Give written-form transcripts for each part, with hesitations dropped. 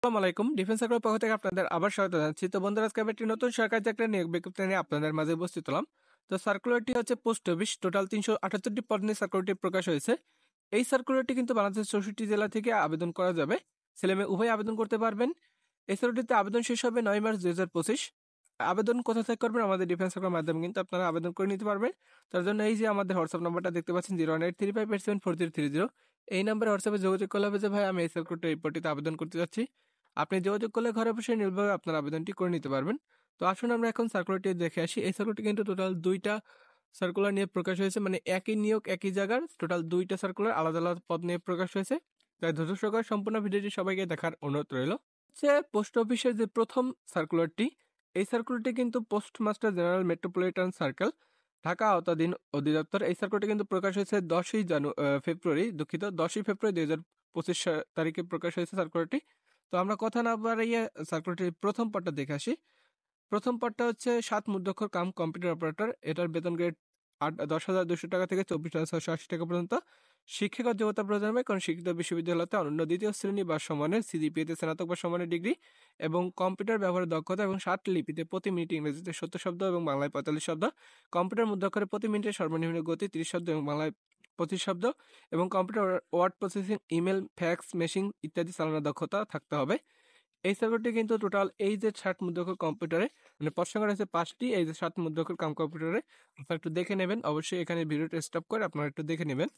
আসসালামু আলাইকুম। ডিফেন্স সার্কেলের পক্ষ থেকে আপনাদের আবার স্বাগত জানাচ্ছি। তো বন্ধুরা, আজকে আমি একটি নতুন সরকারি চাকরির নিয়োগ বিজ্ঞপ্তি নিয়ে আপনাদের মাঝে উপস্থিত হলাম। তো সার্কুলারটি হচ্ছে পোস্ট অফিস, টোটাল 378টি পদ নিয়ে সার্কুলারটি প্রকাশ হয়েছে। এই সার্কুলারটি কিন্তু বাংলাদেশের 64 জেলা থেকে আবেদন করা যাবে। ছেলেমেয়ে উভয় আবেদন করতে পারবেন। এই সার্কুলারটিতে আবেদন শেষ হবে 9 মার্চ 2025। আবেদন কোথা থেকে করবেন? আমাদের ডিফেন্স সার্কেলের মাধ্যমে কিন্তু আপনারা আবেদন করে নিতে পারবেন। তার জন্য এই যে আমাদের হোয়াটসঅ্যাপ নাম্বারটা দেখতে পাচ্ছেন 01835874030, এই নাম্বারে হোয়াটসঅ্যাপে যোগাযোগ করলে হবে যে ভাই আমি এই সার্কুলারটি এই পদটিতে আবেদন করতে যাচ্ছি। আপনি যোগাযোগ করলে ঘরে বসে নির্ভয়ে আপনার আবেদনটি করে নিতে পারবেন। তো আসুন আমরা এখন সার্কুলারটি দেখে আসি। এই সার্কুলারটি কিন্তু টোটাল 2টা সার্কুলার নিয়ে প্রকাশ হয়েছে, মানে একই নিয়োগ একই জায়গার টোটাল 2টা সার্কুলার আলাদা আলাদা পদ নিয়ে প্রকাশ হয়েছে। তাই ধৈর্য সহকারে সম্পূর্ণ ভিডিওটি সবাইকে দেখার অনুরোধ রইল। হচ্ছে পোস্ট অফিসের যে প্রথম সার্কুলারটি, এই সার্কুলারটি কিন্তু postmaster general metropolitan circle Dhaka আওতাধীন অধিদপ্তর। এই সার্কুলারটি কিন্তু প্রকাশ হয়েছে 10ই ফেব্রুয়ারি 2025 তারিখে প্রকাশ হয়েছে সার্কুলারটি। তো আমরা কথা না বাড়িয়ে সার্কুলারটির প্রথম পার্টটা দেখে আসি। প্রথম পার্টটা হচ্ছে 7 মুদ্রাক্ষর কাম কম্পিউটার অপারেটর। এটার বেতন গ্রেড 10,200 টাকা থেকে 24,680 টাকা পর্যন্ত। শিক্ষাগত যোগ্যতা প্রয়োজন হবে কোন শিক্ষিত বিশ্ববিদ্যালয়তে অনন্য দ্বিতীয় শ্রেণী বা সমানের সিজিপিএতে স্নাতক বা সমানের ডিগ্রি এবং কম্পিউটার ব্যবহারের দক্ষতা এবং 60 লিপিতে প্রতি মিনিটে ইংরেজিতে 70 শব্দ এবং বাংলায় 45 শব্দ, কম্পিউটার মুদ্রাক্ষরে প্রতি মিনিটে সর্বনিম্ন গতি 30 শব্দ এবং বাংলায় 25 শব্দ এবং computer word processing, email, fax, machine ইত্যাদি চালানোর দক্ষতা থাকতে হবে। এই সার্ভারটি কিন্তু টোটাল এই যে 60 মুদ্রাক্ষর কম্পিউটারে, মানে পদ সংখ্যা রয়েছে 5টি। এই যে 7 মুদ্রাক্ষর কাম কম্পিউটারে আপনারা একটু দেখে নেবেন। অবশ্যই এখানে ভিডিওটা স্টপ করে আপনারা একটু দেখে নেবেন।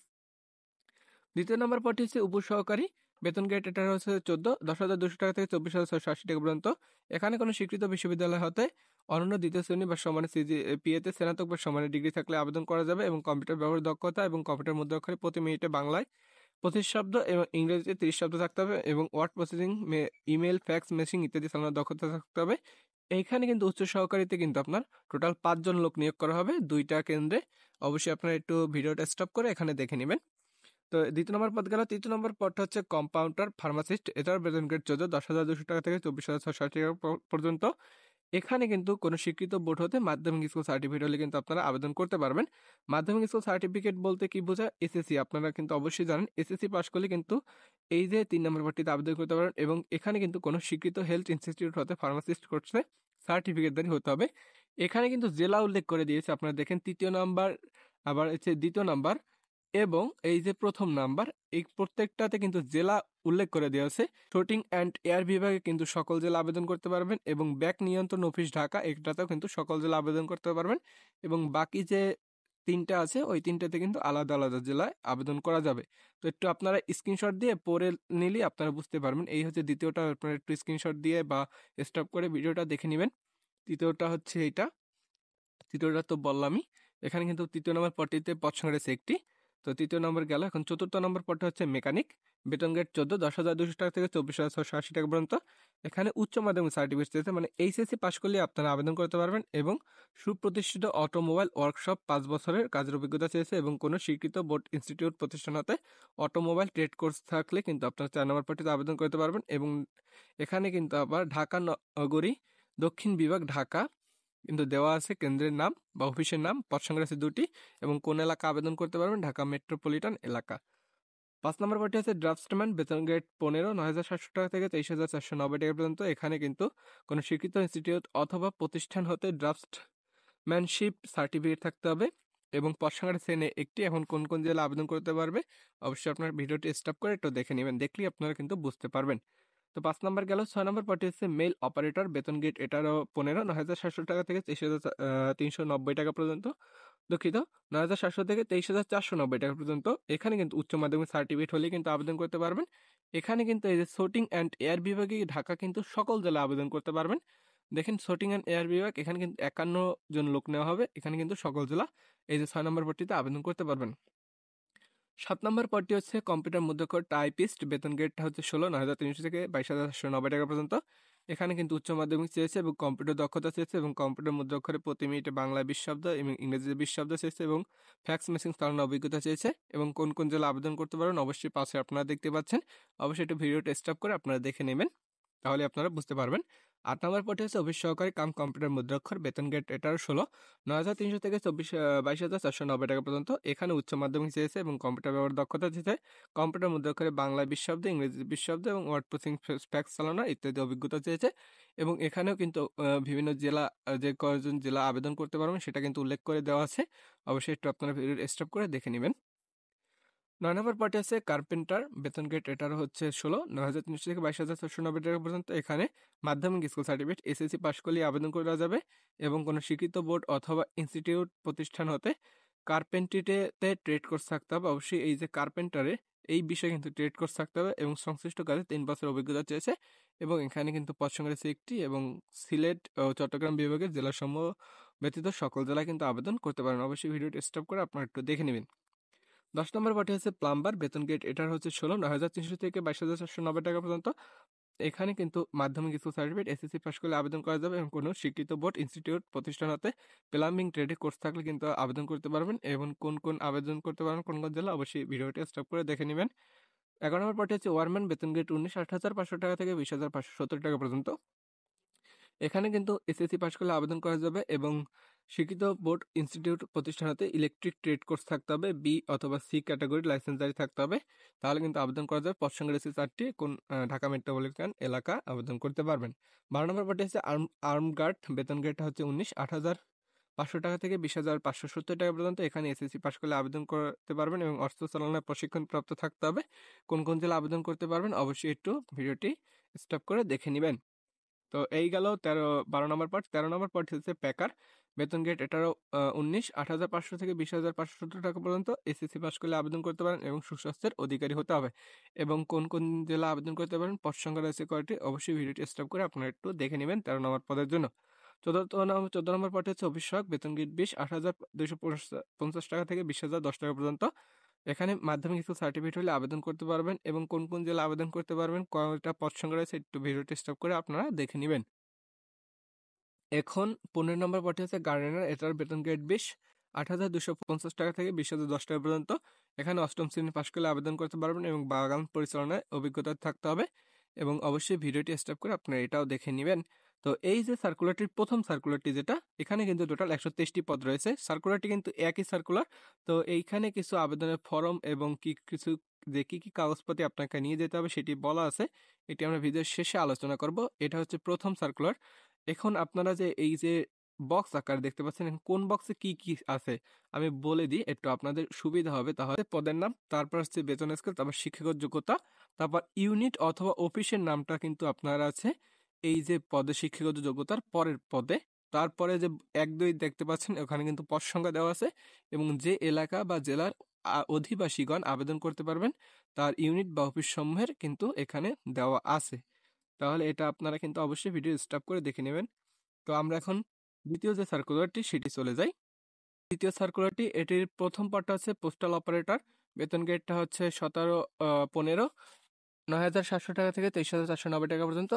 দ্বিতীয় নম্বর পদটি হচ্ছে উপসহকারী। বেতন গ্রেড এটা হচ্ছে 10,200 টাকা থেকে 24,680 টাকা পর্যন্ত। এখানে কোনো স্বীকৃত বিশ্ববিদ্যালয় হতে অনন্য দ্বিতীয় শ্রেণী বা সমানের সিজিপিএতে স্নাতক বা সমানের ডিগ্রি থাকলে আবেদন করা যাবে এবং কম্পিউটার ব্যবহারের দক্ষতা এবং কম্পিউটার মুদ্রাক্ষরে প্রতি মিনিটে বাংলায় 25 শব্দ এবং ইংরেজিতে 30 শব্দ থাকতে হবে এবং word processing, email, fax, machine ইত্যাদি চালানোর দক্ষতা থাকতে হবে। এইখানে কিন্তু উচ্চ সহকারীতে কিন্তু আপনার টোটাল 5 জন লোক নিয়োগ করা হবে 2টা কেন্দ্রে। অবশ্যই আপনারা একটু ভিডিওটা স্টপ করে এখানে দেখে নেবেন। তো দ্বিতীয় নম্বর পদ গেল। তৃতীয় নম্বর পদটা হচ্ছে কম্পাউন্ডার ফার্মাসিস্ট। এটার বেতন গ্রেড 10,200 টাকা থেকে 24,660 টাকা পর্যন্ত। এখানে কিন্তু কোনো স্বীকৃত বোর্ড হতে মাধ্যমিক স্কুল সার্টিফিকেট হলে কিন্তু আপনারা আবেদন করতে পারবেন। মাধ্যমিক স্কুল সার্টিফিকেট বলতে কি বোঝায়? এসএসসি। আপনারা কিন্তু অবশ্যই জানেন এসএসসি পাস করলে কিন্তু এই যে 3 নম্বর পদটিতে আবেদন করতে পারেন এবং এখানে কিন্তু কোনো স্বীকৃত হেলথ ইনস্টিটিউট হতে ফার্মাসিস্ট কোর্সে সার্টিফিকেটধারী হতে হবে। এখানে কিন্তু জেলা উল্লেখ করে দিয়েছে, আপনারা দেখেন 3য় নাম্বার, আবার হচ্ছে 2য় নাম্বার এবং এই যে প্রথম নাম্বার, এই প্রত্যেকটাতে কিন্তু জেলা উল্লেখ করে দেওয়া আছে। শুটিং অ্যান্ড এয়ার বিভাগে কিন্তু সকল জেলা আবেদন করতে পারবেন এবং ব্যাক নিয়ন্ত্রণ অফিস ঢাকা, এটাতেও কিন্তু সকল জেলা আবেদন করতে পারবেন এবং বাকি যে 3টা আছে ওই 3টাতে কিন্তু আলাদা আলাদা জেলায় আবেদন করা যাবে। তো একটু আপনারা স্ক্রিনশট দিয়ে পড়ে নিলে আপনারা বুঝতে পারবেন। এই হচ্ছে দ্বিতীয়টা, আপনারা একটু স্ক্রিনশট দিয়ে বা স্টপ করে ভিডিওটা দেখে নেবেন। তৃতীয়টা হচ্ছে এইটা, তৃতীয়টা তো বললামই। এখানে কিন্তু 3য় নম্বর পদটিতে পদ সংখ্যা রয়েছে একটি। তো 3য় নম্বর গেল। এখন 4র্থ নম্বর পদটা হচ্ছে মেকানিক। বেতন গ্রেড 10,200 টাকা থেকে 24,680 টাকা পর্যন্ত। এখানে উচ্চ মাধ্যমিক সার্টিফিকেট চেয়েছে, মানে এইচএসসি পাস করলে আপনারা আবেদন করতে পারবেন এবং সুপ্রতিষ্ঠিত অটোমোবাইল ওয়ার্কশপ 5 বছরের কাজের অভিজ্ঞতা চেয়েছে এবং কোনো স্বীকৃত বোর্ড ইনস্টিটিউট প্রতিষ্ঠান হতে অটোমোবাইল ট্রেড কোর্স থাকলে কিন্তু আপনারা 4 নম্বর পদটিতে আবেদন করতে পারবেন এবং এখানে কিন্তু আবার ঢাকা নগরী দক্ষিণ বিভাগ ঢাকা কিন্তু দেওয়া আছে কেন্দ্রের নাম বা অফিসের নাম। পদ সংখ্যা আছে 2টি এবং কোন এলাকা আবেদন করতে পারবেন? ঢাকা মেট্রোপলিটন এলাকা। 5 নম্বর পদটি হচ্ছে ড্রাফটসম্যান। বেতন গ্রেড 15, 9,700 টাকা থেকে 23,490 টাকা পর্যন্ত। এখানে কিন্তু কোনো স্বীকৃত ইনস্টিটিউট অথবা প্রতিষ্ঠান হতে ড্রাফটম্যানশিপ সার্টিফিকেট থাকতে হবে এবং পদ সংখ্যা শ্রেণী একটি। এখন কোন কোন জেলা আবেদন করতে পারবে অবশ্যই আপনার ভিডিওটি স্টপ করে একটু দেখে নেবেন, দেখলেই আপনারা কিন্তু বুঝতে পারবেন। তো 5 নম্বর গেল। 6 নম্বর পদটি হচ্ছে মেল অপারেটর। বেতন গ্রেড এটারও 15, 9,700 টাকা থেকে 23,390 টাকা পর্যন্ত। দুঃখিত, 9,700 থেকে 23,490 টাকা পর্যন্ত। এখানে কিন্তু উচ্চ মাধ্যমিক সার্টিফিকেট হলে কিন্তু আবেদন করতে পারবেন। এখানে কিন্তু এই যে শুটিং অ্যান্ড এয়ার বিভাগে ঢাকা কিন্তু সকল জেলা আবেদন করতে পারবেন। দেখেন শুটিং অ্যান্ড এয়ার বিভাগ, এখানে কিন্তু 51 জন লোক নেওয়া হবে। এখানে কিন্তু সকল জেলা এই যে 6 নম্বর পদটিতে আবেদন করতে পারবেন। 7 নম্বর পদটি হচ্ছে কম্পিউটার মুদ্রাক্ষর টাইপিস্ট। বেতন গ্রেডটা হচ্ছে 16, 9,300 থেকে 22,790 টাকা পর্যন্ত। এখানে কিন্তু উচ্চ মাধ্যমিক চেয়েছে এবং কম্পিউটার দক্ষতা চেয়েছে এবং কম্পিউটার মুদ্রাক্ষরে প্রতি মিনিটে বাংলায় 20 শব্দ এবং ইংরেজিতে 20 শব্দ চেয়েছে এবং ফ্যাক্স মেশিন চালানোর অভিজ্ঞতা চেয়েছে এবং কোন কোন জেলা আবেদন করতে পারেন অবশ্যই পাশে আপনারা দেখতে পাচ্ছেন। অবশ্যই একটু ভিডিওটা স্টপ করে আপনারা দেখে নেবেন, তাহলে আপনারা বুঝতে পারবেন। 8 নম্বর পদটি হচ্ছে অফিস সহকারী কাম কম্পিউটার মুদ্রাক্ষর, বেতন গ্রেড 13 9,300 থেকে 22,490 টাকা পর্যন্ত। এখানে উচ্চ মাধ্যমিক চেয়েছে এবং কম্পিউটার ব্যবহার দক্ষতা চেয়েছে। কম্পিউটার মুদ্রাক্ষরে বাংলায় 20 শব্দ, ইংরেজি 20 শব্দ এবং ওয়ার্ড প্রসেসিং, ফ্যাক্স চালানো ইত্যাদি অভিজ্ঞতা চেয়েছে। এবং এখানেও কিন্তু বিভিন্ন জেলা, যে কয়জন জেলা আবেদন করতে পারবেন সেটা কিন্তু উল্লেখ করে দেওয়া আছে। অবশ্যই একটু আপনারা ভিডিও স্টপ করে দেখে নেবেন। 9 নম্বর পদটি আছে কার্পেন্টার, বেতন গ্রেড এটারও হচ্ছে 9,300 থেকে 22,490 টাকা পর্যন্ত। এখানে মাধ্যমিক স্কুল সার্টিফিকেট, এসএসসি পাশ করলে আবেদন করা যাবে এবং কোনো স্বীকৃত বোর্ড অথবা ইনস্টিটিউট প্রতিষ্ঠান হতে কার্পেন্ট্রিতে ট্রেড কোর্স থাকতে হবে। অবশ্যই এই যে কার্পেন্টারে এই বিষয়ে কিন্তু ট্রেড কোর্স থাকতে হবে এবং সংশ্লিষ্ট কাজে 3 বছর অভিজ্ঞতা চেয়েছে। এবং এখানে কিন্তু পদ সংখ্যা রয়েছে একটি এবং সিলেট ও চট্টগ্রাম বিভাগের জেলাসমূহ ব্যতীত সকল জেলায় কিন্তু আবেদন করতে পারেন। অবশ্যই ভিডিওটি স্টপ করে আপনারা একটু দেখে নেবেন। 10 নম্বর পদটি হচ্ছে প্লাম্বার, বেতন গ্রেড এটার হচ্ছে 9,300 থেকে 22,490 টাকা পর্যন্ত। এখানে কিন্তু মাধ্যমিক স্কুল সার্টিফিকেট, এসএসসি পাশ করলে আবেদন করা যাবে এবং কোনো স্বীকৃত বোর্ড, ইনস্টিটিউট প্রতিষ্ঠান হতে প্লাম্বিং ট্রেডে কোর্স থাকলে কিন্তু আবেদন করতে পারবেন। এবং কোন আবেদন করতে পারবেন, কোন জেলা, অবশ্যই ভিডিওটি স্টপ করে দেখে নেবেন। 11 নম্বর পদটি হচ্ছে ওয়ারম্যান, বেতন গ্রেড 8,500 টাকা থেকে 20,570 টাকা পর্যন্ত। এখানে কিন্তু এসএসসি পাশ করলে আবেদন করা যাবে এবং স্বীকৃত বোর্ড, ইনস্টিটিউট প্রতিষ্ঠান হতে ইলেকট্রিক ট্রেড কোর্স থাকতে হবে, বি অথবা সি ক্যাটাগরির লাইসেন্সধারী থাকতে হবে, তাহলে কিন্তু আবেদন করা যাবে। পদ সংখ্যা রয়েছে 4টি। কোন ঢাকা মেট্রোপলিটন এলাকা আবেদন করতে পারবেন। 12 নম্বর পদটি হচ্ছে আর্ম গার্ড, বেতন গ্রেডটা হচ্ছে 8,500 টাকা থেকে 20,570 টাকা পর্যন্ত। এখানে এসএসসি পাশ করলে আবেদন করতে পারবেন এবং অস্ত্র চালনার প্রশিক্ষণ প্রাপ্ত থাকতে হবে। কোন জেলা আবেদন করতে পারবেন, অবশ্যই একটু ভিডিওটি স্টপ করে দেখে নেবেন। তো এই গেল 12 নম্বর পার্ট। 13 নম্বর পার্ট হচ্ছে প্যাকার, বেতন গ্রেড এটারও 8,500 থেকে 20,570 টাকা পর্যন্ত। এসএসসি পাস করলে আবেদন করতে পারেন এবং সুস্বাস্থ্যের অধিকারী হতে হবে। এবং কোন জেলা আবেদন করতে পারেন, পদ সংখ্যা রয়েছে কয়টি, অবশ্যই ভিডিওটি স্টপ করে আপনারা একটু দেখে নেবেন 13 নম্বর পদের জন্য। 14 নম্বর পার্টি হচ্ছে অফিস সহায়ক, বেতন গ্রেড 20, 8,250 টাকা থেকে 20,010 টাকা পর্যন্ত। এখানে মাধ্যমিক স্কুল সার্টিফিকেট হলে আবেদন করতে পারবেন এবং কোন জেলা আবেদন করতে পারবেন, কয়টা পদ সংখ্যা রয়েছে একটু ভিডিওটি স্টপ করে আপনারা দেখে নেবেন। এখন 15 নম্বর পদটি হচ্ছে গার্ডেনার, এটার বেতন গ্রেড 20, 8,250 টাকা থেকে 20,010 টাকা পর্যন্ত। এখানে অষ্টম শ্রেণী পাশ করলে আবেদন করতে পারবেন এবং বাগান পরিচালনায় অভিজ্ঞতা থাকতে হবে। এবং অবশ্যই ভিডিওটি স্টপ করে আপনারা এটাও দেখে নেবেন। তো এই যে সার্কুলারটির প্রথম সার্কুলারটি যেটা, এখানে কিন্তু টোটাল 123টি পদ রয়েছে। সার্কুলারটি কিন্তু একই সার্কুলার। তো এইখানে কিছু আবেদনের ফর্ম এবং কি কাগজপাতি আপনাকে নিয়ে যেতে হবে সেটি বলা আছে। এটি আমরা ভিডিওর শেষে আলোচনা করব। এটা হচ্ছে প্রথম সার্কুলার। এখন আপনারা যে এই যে বক্স আকার দেখতে পাচ্ছেন, কোন বক্সে কি আছে আমি বলে দিই, একটু আপনাদের সুবিধা হবে। তাহলে পদের নাম, তারপর হচ্ছে বেতন স্কেল, তারপর শিক্ষাগত যোগ্যতা, তারপর ইউনিট অথবা অফিসের নামটা কিন্তু আপনার আছে এই যে পদে, শিক্ষাগত যোগ্যতার পরের পদে। তারপরে যে 1-2 দেখতে পাচ্ছেন, ওখানে কিন্তু পদ সংখ্যা দেওয়া আছে এবং যে এলাকা বা জেলার অধিবাসীগণ আবেদন করতে পারবেন তার ইউনিট বা অফিস সমূহের কিন্তু এখানে দেওয়া আছে। তাহলে এটা আপনারা কিন্তু অবশ্যই ভিডিও স্টপ করে দেখে নেবেন। তো আমরা এখন দ্বিতীয় যে সার্কুলারটি সেটি চলে যাই। দ্বিতীয় সার্কুলারটি, এটির প্রথম পার্টটা হচ্ছে পোস্টাল অপারেটর, বেতন গ্রেডটা হচ্ছে 15 9,700 টাকা থেকে 23,490 টাকা পর্যন্ত।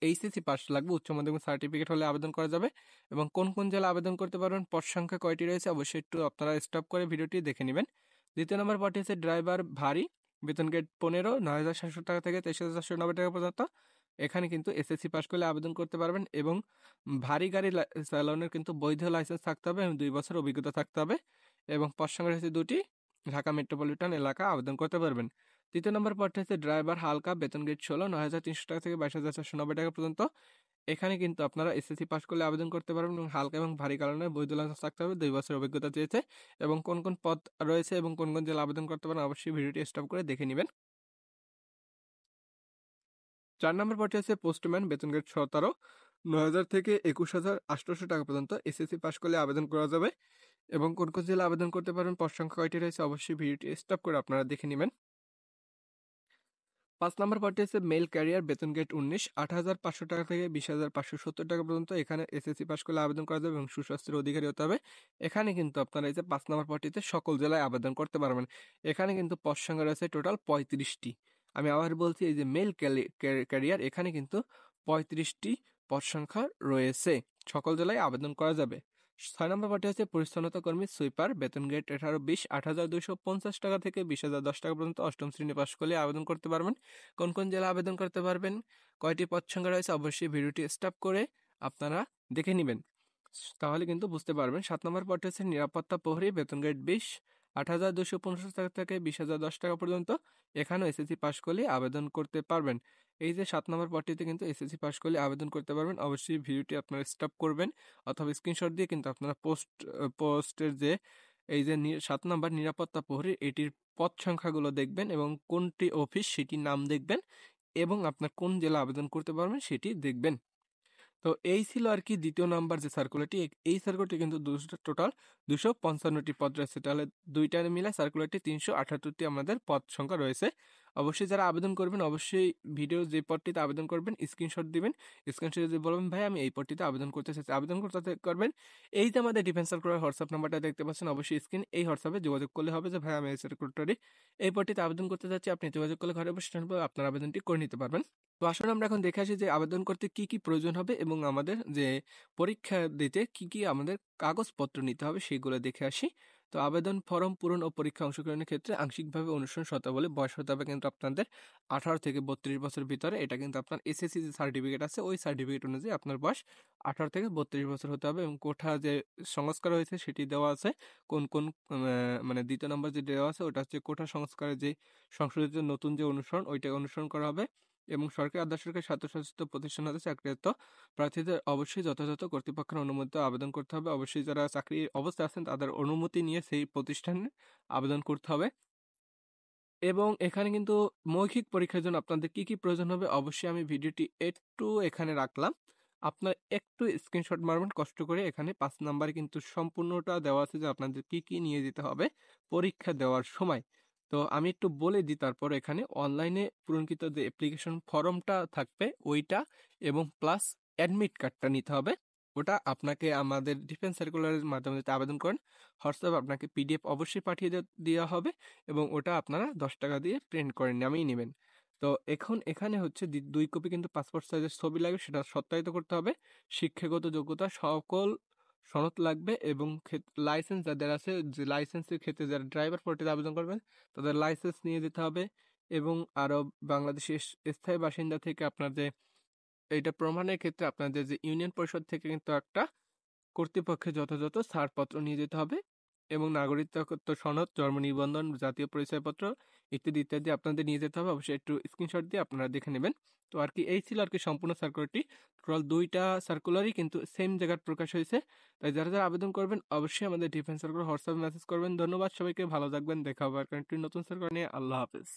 এইচএসসি পাস লাগবে, উচ্চ মাধ্যমিক সার্টিফিকেট হলে আবেদন করা যাবে। এবং কোন জেলা আবেদন করতে পারবেন, পদ সংখ্যা কয়টি রয়েছে, অবশ্যই একটু আপনারা স্টপ করে ভিডিওটি দেখে নেবেন। দ্বিতীয় নম্বর পার্টি হচ্ছে ড্রাইভার ভারী, বেতন গ্রেড 15 9,700 টাকা থেকে 23,490 টাকা পর্যন্ত। এখানে কিন্তু এসএসসি পাস করলে আবেদন করতে পারবেন এবং ভারী গাড়ি চালানোর কিন্তু বৈধ লাইসেন্স থাকতে হবে এবং 2 বছর অভিজ্ঞতা থাকতে হবে। এবং পদ সংখ্যা হচ্ছে 2টি, ঢাকা মেট্রোপলিটন এলাকা আবেদন করতে পারবেন। তৃতীয় নম্বর পদটি হচ্ছে ড্রাইভার হালকা, বেতন গ্রেড 16 9,300 টাকা থেকে 22,490 টাকা পর্যন্ত। এখানে কিন্তু আপনারা এসএসসি পাস করলে আবেদন করতে পারবেন এবং হালকা এবং ভারী কারণে বৈধ লাইসেন্স থাকতে হবে, 2 বছর অভিজ্ঞতা চেয়েছে। এবং কোন পদ রয়েছে এবং কোন জেলা আবেদন করতে পারেন, অবশ্যই ভিডিওটি স্টপ করে দেখে নেবেন। 4 নম্বর পদটি হচ্ছে পোস্টম্যান, বেতন গ্রেড 17 9,000 থেকে 21,800 টাকা পর্যন্ত। এসএসসি পাস করলে আবেদন করা যাবে এবং কোন জেলা আবেদন করতে পারবেন, পদ সংখ্যা কয়টি রয়েছে, অবশ্যই ভিডিওটি স্টপ করে আপনারা দেখে নেবেন। 5 নম্বর পদটি হচ্ছে মেল ক্যারিয়ার, বেতন গ্রেড 19 8,500 টাকা থেকে 20,570 টাকা পর্যন্ত। এখানে এসএসসি পাস করলে আবেদন করা যাবে এবং সুস্বাস্থ্যের অধিকারী হতে হবে। এখানে কিন্তু আপনারা এই যে 5 নম্বর পদটিতে সকল জেলায় আবেদন করতে পারবেন। এখানে কিন্তু পদ সংখ্যা রয়েছে টোটাল 35টি। আমি আবার বলছি, এই যে মেল ক্যারিয়ার, এখানে কিন্তু 35টি পদ সংখ্যা রয়েছে, সকল জেলায় আবেদন করা যাবে। 6 নম্বর পদটি হচ্ছে পরিচ্ছন্নতা কর্মী সুইপার, বেতন গ্রেড 18-20 8,250 টাকা থেকে 20,010 টাকা পর্যন্ত। অষ্টম শ্রেণী পাস করলে আবেদন করতে পারবেন। কোন জেলা আবেদন করতে পারবেন, কয়টি পদ সংখ্যা রয়েছে অবশ্যই ভিডিওটি স্টপ করে আপনারা দেখে নেবেন, তাহলে কিন্তু বুঝতে পারবেন। 7 নম্বর পদটি হচ্ছে নিরাপত্তা প্রহরী, বেতন গ্রেড 20, 8,250 টাকা থেকে 20,010 টাকা পর্যন্ত। এখানেও এসএসসি পাস করলে আবেদন করতে পারবেন। এই যে 7 নম্বর পদটিতে কিন্তু এসএসসি পাস করলে আবেদন করতে পারবেন। অবশ্যই ভিডিওটি আপনারা স্টপ করবেন অথবা স্ক্রিনশট দিয়ে কিন্তু আপনারা পোস্টের যে এই যে 7 নম্বর নিরাপত্তা প্রহরী এটির পদ সংখ্যাগুলো দেখবেন এবং কোনটি অফিস সেটির নাম দেখবেন এবং আপনার কোন জেলা আবেদন করতে পারবেন সেটি দেখবেন। তো এই ছিল আর কি দ্বিতীয় নাম্বার যে সার্কুলারটি, এই সার্কুলারটি কিন্তু টোটাল 255টি পদ রয়েছে, তাহলে দুইটা মিলে সার্কুলারটি 378টি আমাদের পদ সংখ্যা রয়েছে। অবশ্যই যারা আবেদন করবেন অবশ্যই ভিডিও যে পদটিতে আবেদন করবেন স্ক্রিনশট দিবেন, স্ক্রিনশটে যদি বলবেন ভাই আমি এই পদটিতে আবেদন করতে চাইছি, আবেদন করতে করবেন। এই যে আমাদের ডিফেন্স সার্কুলার হোয়াটসঅ্যাপ নাম্বারটা দেখতে পাচ্ছেন অবশ্যই স্ক্রিন, এই হোয়াটসঅ্যাপে যোগাযোগ করলে হবে যে ভাই আমি এই সার্কুলারটি এই পদটিতে আবেদন করতে চাচ্ছি, আপনি যোগাযোগ করলে ঘরে বসে আপনার আবেদনটি করে নিতে পারবেন। তো আসলে আমরা এখন দেখে আসি যে আবেদন করতে কি কি প্রয়োজন হবে এবং আমাদের যে পরীক্ষা দিতে কি কি আমাদের কাগজপত্র নিতে হবে সেগুলো দেখে আসি। তো আবেদন ফর্ম পূরণ ও পরীক্ষা অংশগ্রহণের ক্ষেত্রে আংশিকভাবে অনুসরণ শর্তাবলী, বয়স হতে হবে কিন্তু আপনাদের 18 থেকে 32 বছর ভিতরে। এটা কিন্তু আপনার এসএসসি যে সার্টিফিকেট আছে ওই সার্টিফিকেট অনুযায়ী আপনার বয়স 18 থেকে 32 বছর হতে হবে এবং কোঠা যে সংস্কার হয়েছে সেটি দেওয়া আছে। কোন কোন মানে দ্বিতীয় নম্বর যে দেওয়া আছে ওটা হচ্ছে কোঠা সংস্কারের যে সংশোধিত নতুন যে অনুসরণ ওইটা অনুসরণ করা হবে এবং সরকারি আধা-সরকারি স্বায়ত্তশাসিত প্রতিষ্ঠান হতে চাকরিরত প্রার্থীদের অবশ্যই যথাযথ কর্তৃপক্ষের অনুমতিতে আবেদন করতে হবে। অবশ্যই যারা চাকরি অবস্থায় আছেন তাদের অনুমতি নিয়ে সেই প্রতিষ্ঠানে আবেদন করতে হবে। এবং এখানে কিন্তু মৌখিক পরীক্ষার জন্য আপনাদের কি কি প্রয়োজন হবে অবশ্যই আমি ভিডিওটি একটু এখানে রাখলাম, আপনার একটু স্ক্রিনশট মারবেন কষ্ট করে। এখানে 5 নাম্বারে কিন্তু সম্পূর্ণটা দেওয়া আছে যে আপনাদের কি কি নিয়ে যেতে হবে পরীক্ষা দেওয়ার সময়। তো আমি একটু বলে দিই, তারপর এখানে অনলাইনে পূরণকৃত যে অ্যাপ্লিকেশন ফর্মটা থাকবে ওইটা এবং প্লাস অ্যাডমিট কার্ডটা নিতে হবে। ওটা আপনাকে আমাদের ডিফেন্স সার্কুলারের মাধ্যমে যদি আবেদন করেন হোয়াটসঅ্যাপ আপনাকে পিডিএফ অবশ্যই পাঠিয়ে দেওয়া হবে এবং ওটা আপনারা 10 টাকা দিয়ে প্রিন্ট করে নামিয়ে নেবেন। তো এখন এখানে হচ্ছে 2 কপি কিন্তু পাসপোর্ট সাইজের ছবি লাগবে, সেটা সত্যায়িত করতে হবে। শিক্ষাগত যোগ্যতা সকল সনদ লাগবে এবং লাইসেন্স যাদের আছে, যে লাইসেন্সের ক্ষেত্রে যারা ড্রাইভার পদটিতে আবেদন করবেন তাদের লাইসেন্স নিয়ে যেতে হবে এবং আরও বাংলাদেশের স্থায়ী বাসিন্দা থেকে আপনার যে এইটা প্রমাণের ক্ষেত্রে আপনাদের যে ইউনিয়ন পরিষদ থেকে কিন্তু একটা কর্তৃপক্ষের যথাযথ ছাড়পত্র নিয়ে যেতে হবে এবং নাগরিকত্ব সনদ, জন্ম নিবন্ধন, জাতীয় পরিচয়পত্র ইত্যাদি ইত্যাদি আপনাদের নিয়ে যেতে হবে। অবশ্যই একটু স্ক্রিনশট দিয়ে আপনারা দেখে নেবেন। তো আর কি এই ছিল আর কি সম্পূর্ণ সার্কুলারটি। টোটাল 2টা সার্কুলারই কিন্তু সেম জায়গায় প্রকাশ হয়েছে। তাই যারা যারা আবেদন করবেন অবশ্যই আমাদের ডিফেন্স সার্কুলার হোয়াটসঅ্যাপে মেসেজ করবেন। ধন্যবাদ সবাইকে, ভালো থাকবেন, দেখা হবে আর একটি নতুন সার্কুলার নিয়ে। আল্লাহ হাফেজ।